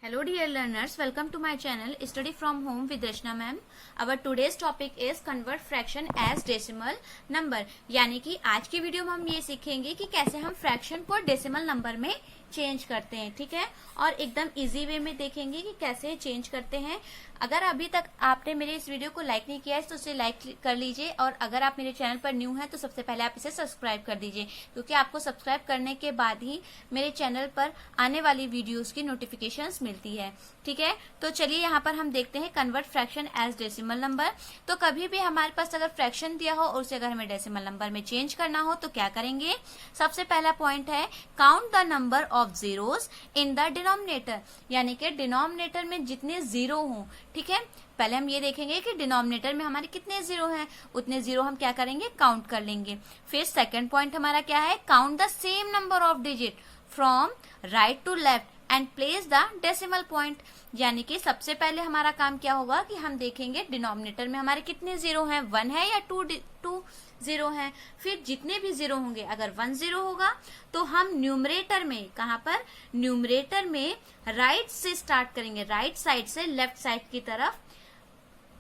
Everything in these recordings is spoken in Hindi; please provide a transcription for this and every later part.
Hello dear learners, welcome to my channel Study from Home with Rachna ma'am. Our today's topic is convert fraction as decimal number. यानी कि आज की वीडियो में हम ये सीखेंगे कि कैसे हम फ्रैक्शन को डेसिमल नंबर में चेंज करते हैं, ठीक है। और एकदम इजी वे में देखेंगे कि कैसे चेंज करते हैं। अगर अभी तक आपने मेरे इस वीडियो को लाइक नहीं किया है तो उसे लाइक कर लीजिए, और अगर आप मेरे चैनल पर न्यू हैं तो सबसे पहले आप इसे सब्सक्राइब कर दीजिए, क्योंकि आपको सब्सक्राइब करने के बाद ही मेरे चैनल पर आने वाली वीडियोस की नोटिफिकेशंस मिलती है, ठीक है। तो चलिए यहाँ पर हम देखते हैं convert fraction as decimal number. तो कभी भी हमारे पास अगर फ्रैक्शन दिया हो और उसे अगर हमें डेसिमल नंबर में चेंज करना हो तो क्या करेंगे। सबसे पहला पॉइंट है count the number of zeros in the denominator, यानी कि डिनोमिनेटर में जितने जीरो हों, ठीक है। पहले हम ये देखेंगे कि डिनोमिनेटर में हमारे कितने जीरो हैं, उतने जीरो हम क्या करेंगे, काउंट कर लेंगे। फिर सेकंड पॉइंट हमारा क्या है, count the same number of digit from right to left and place the decimal point. यानी कि सबसे पहले हमारा काम क्या होगा कि हम देखेंगे डिनोमिनेटर में हमारे कितने जीरो हैं, 1 है या 2 जीरो है। फिर जितने भी जीरो होंगे, अगर 1 जीरो होगा तो हम न्यूमरेटर में, कहां पर, न्यूमरेटर में राइट से स्टार्ट करेंगे, राइट साइड से लेफ्ट साइड की तरफ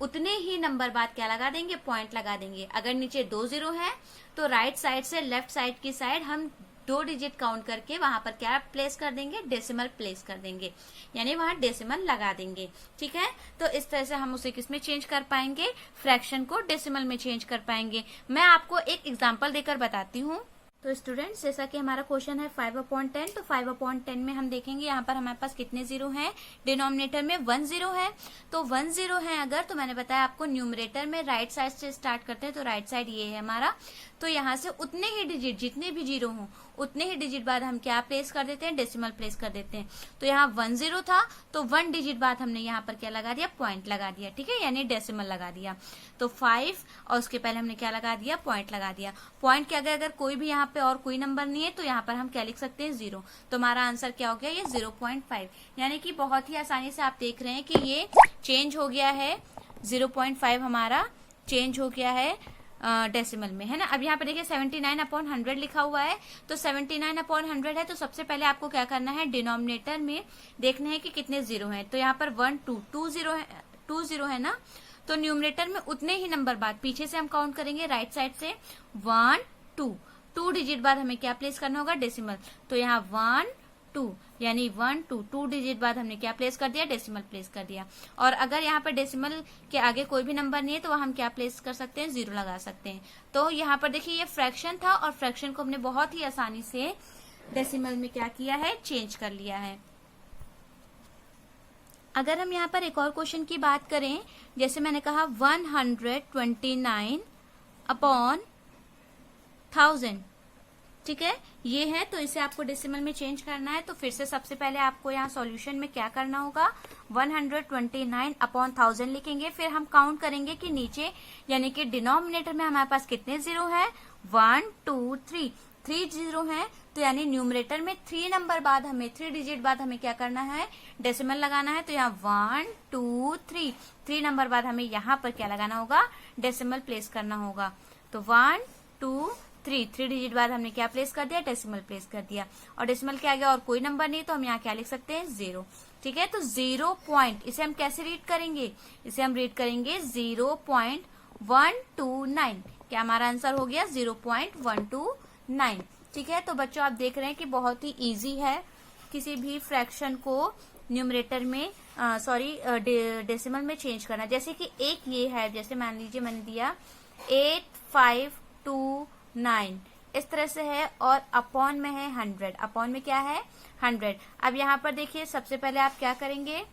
उतने ही नंबर बाद क्या लगा देंगे, पॉइंट लगा देंगे। अगर नीचे 2 जीरो है तो राइट साइड से लेफ्ट साइड की साइड हम 2 डिजिट काउंट करके वहां पर क्या प्लेस कर देंगे, डेसिमल प्लेस कर देंगे, यानी वहां डेसिमल लगा देंगे, ठीक है। तो इस तरह से हम उसे किसमें चेंज कर पाएंगे, फ्रैक्शन को डेसिमल में चेंज कर पाएंगे। मैं आपको एक एग्जांपल देकर बताती हूँ। तो स्टूडेंट्स, जैसा कि हमारा क्वेश्चन है 5/10, तो 5/10 में हम देखेंगे यहाँ पर हमारे पास कितने जीरो हैं, डिनोमिनेटर में 1 जीरो है। तो 1 जीरो है अगर, तो मैंने बताया आपको न्यूमरेटर में राइट साइड से स्टार्ट करते हैं, तो राइट साइड ये है हमारा। तो यहाँ से उतने ही डिजिट, जितने भी जीरो हों उतने ही डिजिट बाद हम क्या प्लेस कर देते हैं, डेसिमल प्लेस कर देते हैं। तो यहाँ 1 जीरो था तो 1 डिजिट बाद हमने यहाँ पर क्या लगा दिया, पॉइंट लगा दिया, ठीक है, यानी डेसिमल लगा दिया। तो 5 और उसके पहले हमने क्या लगा दिया, पॉइंट लगा दिया। पॉइंट के अगर कोई भी यहाँ पे और कोई नंबर नहीं है तो यहाँ पर हम क्या लिख सकते हैं, 0। तो हमारा आंसर क्या हो गया, ये 0.5। यानी कि बहुत ही आसानी से आप देख रहे हैं कि ये चेंज हो गया है, 0.5 हमारा चेंज हो गया है डेसिमल में, है ना। अब यहाँ पे देखिए 79/100 लिखा हुआ है, तो 79/100 है। तो सबसे पहले आपको क्या करना है, डिनोमिनेटर में देखना है कि कितने जीरो हैं। तो यहाँ पर 1 2 जीरो है, 2 जीरो है ना। तो न्यूमरेटर में उतने ही नंबर बाद पीछे से हम काउंट करेंगे, राइट साइड से 1 2 डिजिट बाद हमें क्या प्लेस करना होगा, डेसिमल। तो यहाँ 1 2 यानी 1 2 डिजिट बाद हमने क्या प्लेस कर दिया, डेसिमल प्लेस कर दिया। और अगर यहाँ पर डेसिमल के आगे कोई भी नंबर नहीं है तो हम क्या प्लेस कर सकते हैं, 0 लगा सकते हैं। तो यहाँ पर देखिए ये फ्रैक्शन था और फ्रैक्शन को हमने बहुत ही आसानी से डेसिमल में क्या किया है, चेंज कर लिया है। अगर हम यहाँ पर एक और क्वेश्चन की बात करें, जैसे मैंने कहा 129/1000, ठीक है, ये है। तो इसे आपको डेसिमल में चेंज करना है। तो फिर से सबसे पहले आपको यहाँ सॉल्यूशन में क्या करना होगा, 129/1000 लिखेंगे। फिर हम काउंट करेंगे कि नीचे, यानी कि डिनोमिनेटर में हमारे पास कितने जीरो है, 1 2 3 जीरो है। तो यानी न्यूमरेटर में 3 नंबर बाद हमें, 3 डिजिट बाद हमें क्या करना है, डेसिमल लगाना है। तो यहाँ 1 2 3 नंबर बाद हमें यहाँ पर क्या लगाना होगा, डेसिमल प्लेस करना होगा। तो 1 2 3 डिजिट बाद हमने क्या प्लेस कर दिया, डेसिमल प्लेस कर दिया। और डेसिमल के आगे और कोई नंबर नहीं तो हम यहाँ क्या लिख सकते हैं, 0, ठीक है। तो 0 पॉइंट, इसे हम कैसे रीड करेंगे, इसे हम रीड करेंगे 0.129। क्या हमारा आंसर हो गया, 0.129, ठीक है। तो बच्चों आप देख रहे हैं कि बहुत ही इजी है किसी भी फ्रैक्शन को न्यूमरेटर में डेसिमल में चेंज करना। जैसे कि एक ये है, जैसे मान लीजिए मैंने दिया 8529, इस तरह से है, और अपॉन में है 100, अपॉन में क्या है, 100। अब यहाँ पर देखिए सबसे पहले आप क्या करेंगे,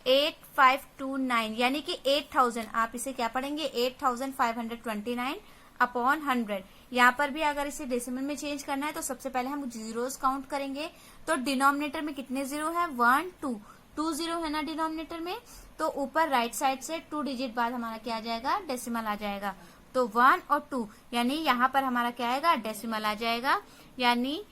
8529 यानी कि 8000, आप इसे क्या पढ़ेंगे, 8529 अपॉन 100। यहाँ पर भी अगर इसे डेसिमल में चेंज करना है तो सबसे पहले हम जीरोस काउंट करेंगे। तो डिनोमिनेटर में कितने जीरो है, 1 2 जीरो है ना डिनोमिनेटर में। तो ऊपर राइट साइड से 2 डिजिट बाद हमारा क्या आ जाएगा, डेसिमल आ जाएगा। तो 1 और 2 यानी यहाँ पर हमारा क्या आएगा, डेसिमल आ जाएगा, यानी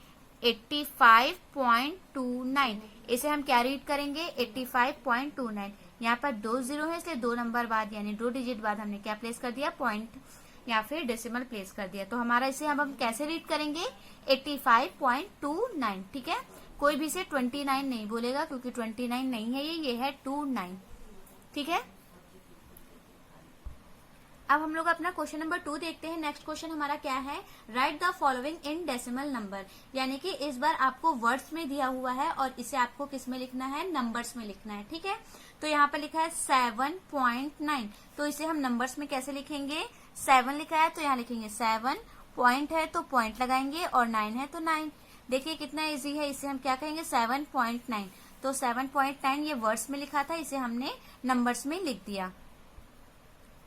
85.29। इसे हम क्या रीड करेंगे, 85.29। यहाँ पर 2 जीरो है इसलिए 2 नंबर बाद यानी 2 डिजिट बाद हमने क्या प्लेस कर दिया, पॉइंट या फिर डेसिमल प्लेस कर दिया। तो हमारा इसे हम कैसे रीड करेंगे, 85.29, ठीक है। कोई भी इसे 29 नहीं बोलेगा क्योंकि 29 नहीं है, ये है 29। ठीक है, अब हम लोग अपना क्वेश्चन नंबर 2 देखते हैं। नेक्स्ट क्वेश्चन हमारा क्या है, right the following in decimal number, यानी कि इस बार आपको वर्ड्स में दिया हुआ है और इसे आपको किस में लिखना है, नंबर्स में लिखना है। ठीक है, तो यहाँ पर लिखा है 7.9, तो इसे हम नंबर्स में कैसे लिखेंगे, 7 लिखा है तो यहाँ लिखेंगे 7, पॉइंट है तो पॉइंट लगाएंगे और 9 है तो 9। देखिए कितना इजी है, इसे हम क्या कहेंगे 7.9, तो 7.9 ये वर्ड्स में लिखा था, इसे हमने नंबर्स में लिख दिया।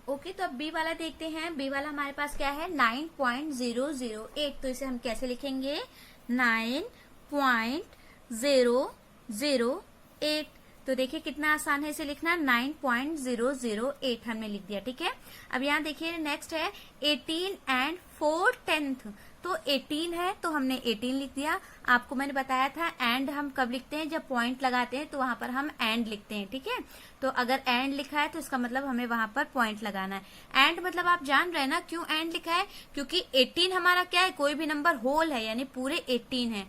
ओके, तो अब बी वाला देखते हैं। बी वाला हमारे पास क्या है 9.008, तो इसे हम कैसे लिखेंगे 9.008। तो देखिए कितना आसान है इसे लिखना, 9.008 हमने लिख दिया। ठीक है, अब यहाँ देखिए नेक्स्ट है 18 and 4/10, तो 18 है तो हमने 18 लिख दिया। आपको मैंने बताया था एंड हम कब लिखते हैं, जब पॉइंट लगाते हैं तो वहां पर हम एंड लिखते हैं। ठीक है, तो अगर एंड लिखा है तो इसका मतलब हमें वहां पर पॉइंट लगाना है। एंड मतलब आप जान रहे हैं ना क्यों एंड लिखा है, क्योंकि 18 हमारा क्या है, कोई भी नंबर होल है यानी पूरे 18 है,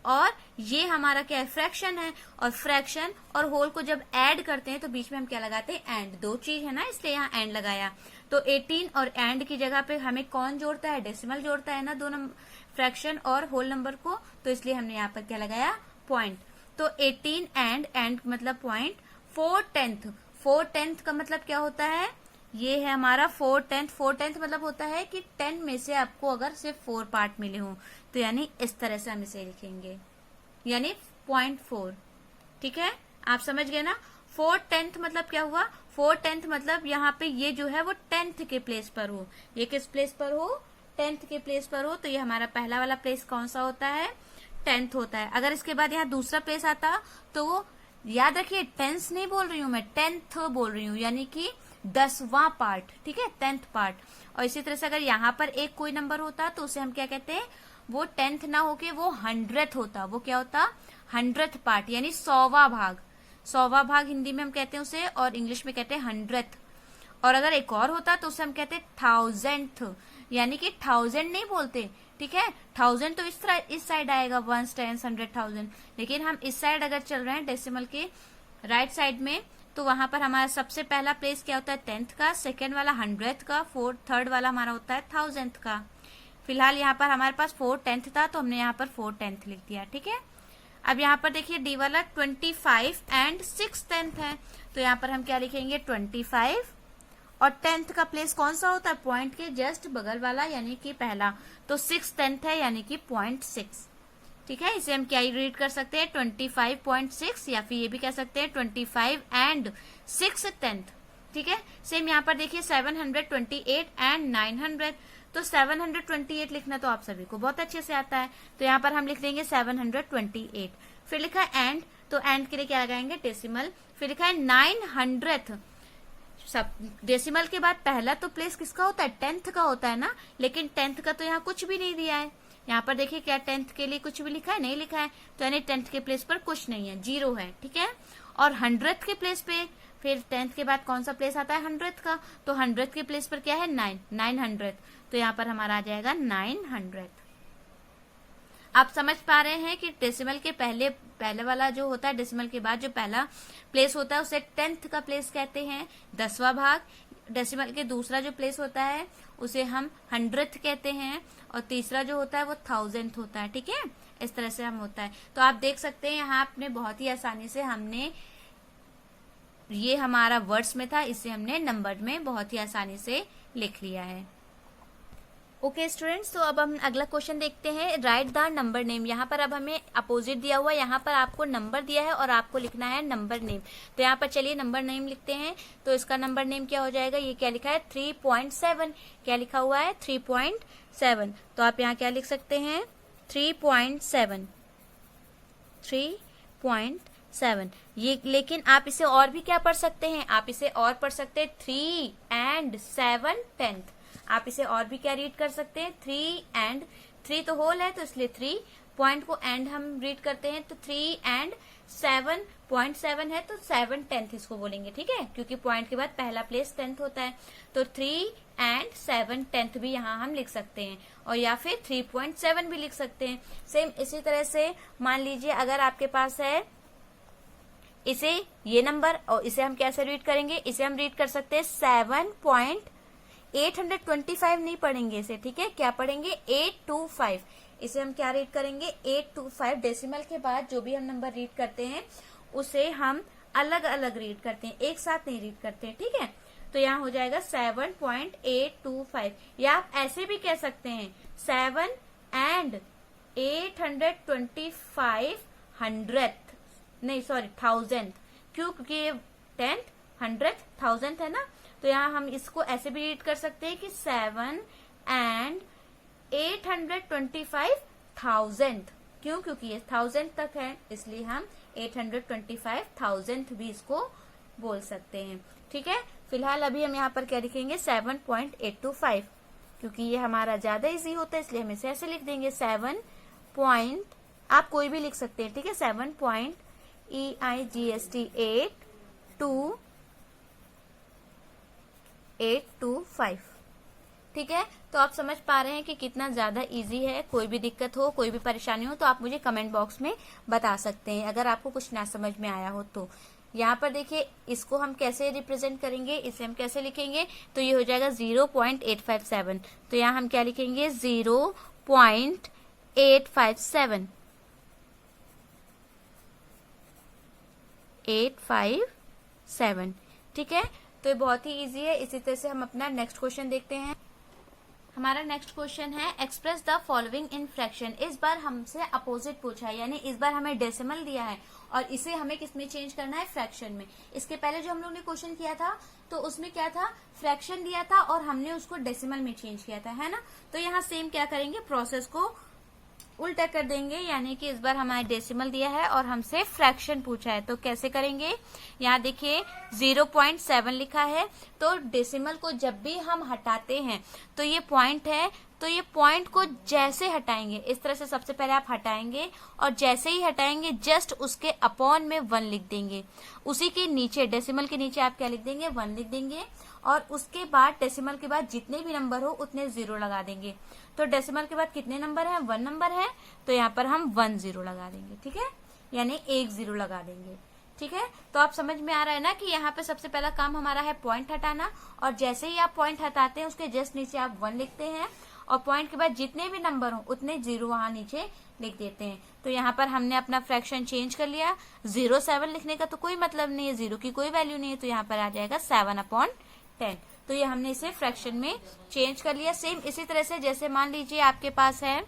और ये हमारा क्या है, फ्रैक्शन है, और फ्रैक्शन और होल को जब ऐड करते हैं तो बीच में हम क्या लगाते हैं, एंड। दो चीज है ना, इसलिए यहाँ एंड लगाया। तो 18 और एंड की जगह पे हमें कौन जोड़ता है, डेसिमल जोड़ता है ना, दो नंबर फ्रैक्शन और होल नंबर को, तो इसलिए हमने यहाँ पर क्या लगाया, पॉइंट। तो 18 एंड मतलब पॉइंट। 4/10 का मतलब क्या होता है, ये है हमारा 4/10 मतलब होता है कि 10 में से आपको अगर सिर्फ 4 पार्ट मिले हों, तो यानी इस तरह से हम इसे लिखेंगे, यानी 0.4। ठीक है, आप समझ गए ना। 4/10 मतलब क्या हुआ, 4/10 मतलब यहाँ पे ये जो है वो 10th के प्लेस पर हो, ये किस प्लेस पर हो, 10th के प्लेस पर हो, तो ये हमारा पहला वाला प्लेस कौन सा होता है, 10th होता है। अगर इसके बाद यहाँ दूसरा प्लेस आता तो वो, याद रखिए 10th नहीं बोल रही हूँ मैं, 10th बोल रही हूँ, यानी कि 10वां पार्ट। ठीक है, 10th पार्ट। और इसी तरह से अगर यहाँ पर एक कोई नंबर होता तो उसे हम क्या कहते हैं, वो 10th ना होके वो 100th होता, वो क्या होता, 100th पार्ट, यानी 100वां भाग। 100वां भाग हिंदी में हम कहते हैं उसे, और इंग्लिश में कहते हैं 100th। और अगर एक और होता तो उसे हम कहते हैं 1000th, यानी कि 1000 नहीं बोलते। ठीक है, 1000 तो इस साइड आएगा, 1 10 100 1000, लेकिन हम इस साइड अगर चल रहे हैं डेसिमल के राइट साइड में, तो वहां पर हमारा सबसे पहला प्लेस क्या होता है, 10th का, सेकेंड वाला 100th का, थर्ड वाला हमारा होता है 1000th का। फिलहाल यहाँ पर हमारे पास 4/10 था तो हमने यहाँ पर 4/10 लिख दिया। ठीक है, अब यहाँ पर देखिए डी वाला 25 and 6/10 है, तो यहाँ पर हम क्या लिखेंगे 25, और 10th का प्लेस कौन सा होता है, पॉइंट के जस्ट बगल वाला, यानी कि पहला, तो 6/10 है यानी कि 0.6। ठीक है, इसे हम क्या रीड कर सकते हैं 25.6, या फिर ये भी कह सकते हैं 25 and 6/10। ठीक है, सेम यहाँ पर देखिए 728 and 900, तो 728 लिखना तो आप सभी को बहुत अच्छे से आता है, तो यहाँ पर हम लिख देंगे 728। फिर लिखा है एंड, तो एंड के लिए क्या लगाएंगे, डेसिमल। फिर लिखा है 900th, सब डेसिमल के बाद पहला तो प्लेस किसका होता है, 10th का होता है ना, लेकिन 10th का तो यहाँ कुछ भी नहीं दिया है। यहाँ पर देखिए क्या 10th के लिए कुछ भी लिखा है, नहीं लिखा है, तो यानी 10th के प्लेस पर कुछ नहीं है, 0 है। ठीक है, और 100th के प्लेस पे, फिर 10th के बाद कौन सा प्लेस आता है, 100th का, तो 100th के प्लेस पर क्या है 900, तो यहाँ पर हमारा आ जाएगा 900। आप समझ पा रहे हैं कि डेसिमल के पहले वाला जो होता है, डेसिमल के बाद जो पहला प्लेस होता है उसे 10th का प्लेस कहते हैं, 10वां भाग। डेसिमल के दूसरा जो प्लेस होता है उसे हम 100th कहते हैं, और तीसरा जो होता है वो 1000th होता है। ठीक है, इस तरह से हम होता है। तो आप देख सकते हैं यहाँ आपने बहुत ही आसानी से, हमने ये हमारा वर्ड्स में था, इसे हमने नंबर में बहुत ही आसानी से लिख लिया है। ओके स्टूडेंट्स, तो अब हम अगला क्वेश्चन देखते हैं, राइट द नंबर नेम। यहाँ पर अब हमें अपोजिट दिया हुआ है, यहाँ पर आपको नंबर दिया है और आपको लिखना है नंबर नेम। तो यहाँ पर चलिए नंबर नेम लिखते हैं। तो इसका नंबर नेम क्या हो जाएगा, ये क्या लिखा है 3.7, क्या लिखा हुआ है 3.7। तो आप यहाँ क्या लिख सकते हैं 3.7, 3.7। ये लेकिन आप इसे और भी क्या पढ़ सकते हैं, आप इसे और पढ़ सकते हैं 3 and 7/10। आप इसे और भी क्या रीड कर सकते हैं 3 and 3 तो होल है तो इसलिए 3 पॉइंट को एंड हम रीड करते हैं, तो 3 and 7.7 है तो 7/10 इसको बोलेंगे, ठीक है, क्योंकि पॉइंट के बाद पहला प्लेस 10th होता है। तो 3 and 7/10 भी यहाँ हम लिख सकते हैं, और या फिर 3.7 भी लिख सकते हैं। सेम इसी तरह से मान लीजिए अगर आपके पास है इसे ये नंबर, और इसे हम कैसे रीड करेंगे, इसे हम रीड कर सकते हैं 7.825 नहीं पढ़ेंगे इसे, ठीक है, क्या पढ़ेंगे 825। इसे हम क्या रीड करेंगे 825। डेसिमल के बाद जो भी हम नंबर रीड करते हैं उसे हम अलग अलग रीड करते हैं, एक साथ नहीं रीड करते हैं, ठीक है। तो यहाँ हो जाएगा 7.825, या आप ऐसे भी कह सकते हैं 7 and 825 100th, नहीं सॉरी 1000th, क्यों, क्योंकि ये 10th 100th 1000th है ना। तो यहाँ हम इसको ऐसे भी रीड कर सकते हैं कि 7 and 825,000th, क्यों, क्योंकि ये 1000 तक है, इसलिए हम 825,000th भी इसको बोल सकते हैं, ठीक है। फिलहाल अभी हम यहाँ पर क्या लिखेंगे 7.825, क्योंकि ये हमारा ज्यादा इजी होता है इसलिए हम इसे ऐसे लिख देंगे 7 पॉइंट, आप कोई भी लिख सकते हैं, ठीक है, 7.825, ठीक है। तो आप समझ पा रहे हैं कि कितना ज्यादा इजी है। कोई भी दिक्कत हो, कोई भी परेशानी हो तो आप मुझे कमेंट बॉक्स में बता सकते हैं, अगर आपको कुछ ना समझ में आया हो तो। यहाँ पर देखिए इसको हम कैसे रिप्रेजेंट करेंगे, इसे हम कैसे लिखेंगे, तो ये हो जाएगा 0.857। तो यहाँ हम क्या लिखेंगे 0.857, 857, ठीक है। तो ये बहुत ही इजी है। इसी तरह से हम अपना नेक्स्ट क्वेश्चन देखते हैं। हमारा नेक्स्ट क्वेश्चन है express the following in fraction. इस बार हमसे अपोजिट पूछा है, यानी इस बार हमें डेसिमल दिया है और इसे हमें किसमें चेंज करना है, फ्रैक्शन में। इसके पहले जो हम लोग ने क्वेश्चन किया था तो उसमें क्या था, फ्रैक्शन दिया था और हमने उसको डेसिमल में चेंज किया था, है ना। तो यहाँ सेम क्या करेंगे, प्रोसेस को उल्टा कर देंगे, यानी कि इस बार हमारे डेसिमल दिया है और हमसे फ्रैक्शन पूछा है। तो कैसे करेंगे, यहाँ देखिए 0.7 लिखा है, तो डेसिमल को जब भी हम हटाते हैं तो ये पॉइंट है, तो ये पॉइंट को जैसे हटाएंगे इस तरह से सबसे पहले आप हटाएंगे और जैसे ही हटाएंगे जस्ट उसके अपॉन में 1 लिख देंगे। उसी के नीचे डेसिमल के नीचे आप क्या लिख देंगे, 1 लिख देंगे, और उसके बाद डेसिमल के बाद जितने भी नंबर हो उतने 0 लगा देंगे। तो डेसिमल के बाद कितने नंबर है, 1 नंबर है, तो यहाँ पर हम 1 0 लगा देंगे, ठीक है, यानी 1 0 लगा देंगे, ठीक है। तो आप समझ में आ रहा है ना कि यहाँ पे सबसे पहला काम हमारा है पॉइंट हटाना, और जैसे ही आप पॉइंट हटाते हैं उसके जस्ट नीचे आप 1 लिखते हैं, और पॉइंट के बाद जितने भी नंबर हो उतने 0 वहां नीचे लिख देते हैं। तो यहाँ पर हमने अपना फ्रैक्शन चेंज कर लिया। 0.7 लिखने का तो कोई मतलब नहीं है, 0 की कोई वैल्यू नहीं है, तो यहाँ पर आ जाएगा 7/10। तो ये हमने इसे फ्रैक्शन में चेंज कर लिया। सेम इसी तरह से जैसे मान लीजिए आपके पास है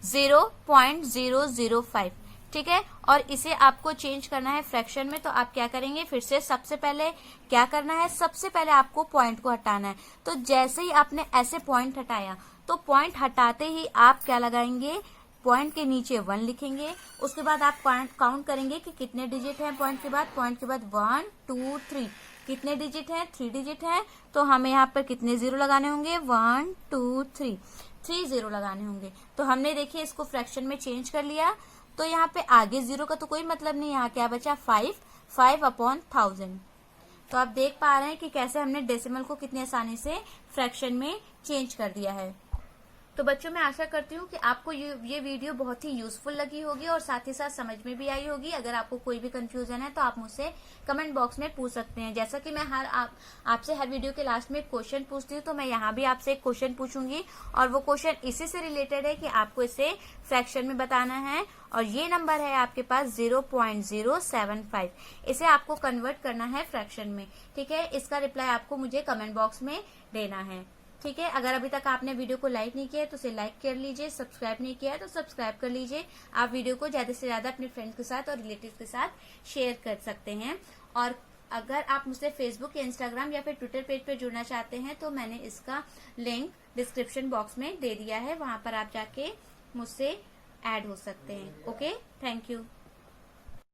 0.005, ठीक है, और इसे आपको चेंज करना है फ्रैक्शन में। तो आप क्या करेंगे, फिर से सबसे पहले क्या करना है, सबसे पहले आपको पॉइंट को हटाना है। तो जैसे ही आपने ऐसे पॉइंट हटाया तो पॉइंट हटाते ही आप क्या लगाएंगे, पॉइंट के नीचे 1 लिखेंगे। उसके बाद आप काउंट करेंगे कि कितने डिजिट हैं पॉइंट के बाद 1 2 3, कितने डिजिट हैं, 3 डिजिट हैं, तो हमें यहाँ पर कितने 0 लगाने होंगे, 1 2 3, 3 0 लगाने होंगे। तो हमने देखिए इसको फ्रैक्शन में चेंज कर लिया। तो यहाँ पे आगे 0 का तो कोई मतलब नहीं, यहाँ क्या बचा 5/1000। तो आप देख पा रहे हैं कि कैसे हमने डेसिमल को कितनी आसानी से फ्रैक्शन में चेंज कर दिया है। तो बच्चों मैं आशा करती हूँ कि आपको ये वीडियो बहुत ही यूजफुल लगी होगी और साथ ही साथ समझ में भी आई होगी। अगर आपको कोई भी कंफ्यूजन है तो आप मुझसे कमेंट बॉक्स में पूछ सकते हैं। जैसा कि मैं आपसे हर वीडियो के लास्ट में एक क्वेश्चन पूछती हूँ, तो मैं यहाँ भी आपसे एक क्वेश्चन पूछूंगी और वो क्वेश्चन इसी से रिलेटेड है कि आपको इसे फ्रैक्शन में बताना है। और ये नंबर है आपके पास 0.075, इसे आपको कन्वर्ट करना है फ्रैक्शन में, ठीक है। इसका रिप्लाई आपको मुझे कमेंट बॉक्स में देना है, ठीक है। अगर अभी तक आपने वीडियो को लाइक नहीं किया है तो उसे लाइक कर लीजिए, सब्सक्राइब नहीं किया है तो सब्सक्राइब कर लीजिए। आप वीडियो को ज्यादा से ज्यादा अपने फ्रेंड्स के साथ और रिलेटिव्स के साथ शेयर कर सकते हैं। और अगर आप मुझसे फेसबुक या इंस्टाग्राम या फिर ट्विटर पेज पे जुड़ना चाहते हैं तो मैंने इसका लिंक डिस्क्रिप्शन बॉक्स में दे दिया है, वहां पर आप जाके मुझसे ऐड हो सकते हैं। Okay, thank you.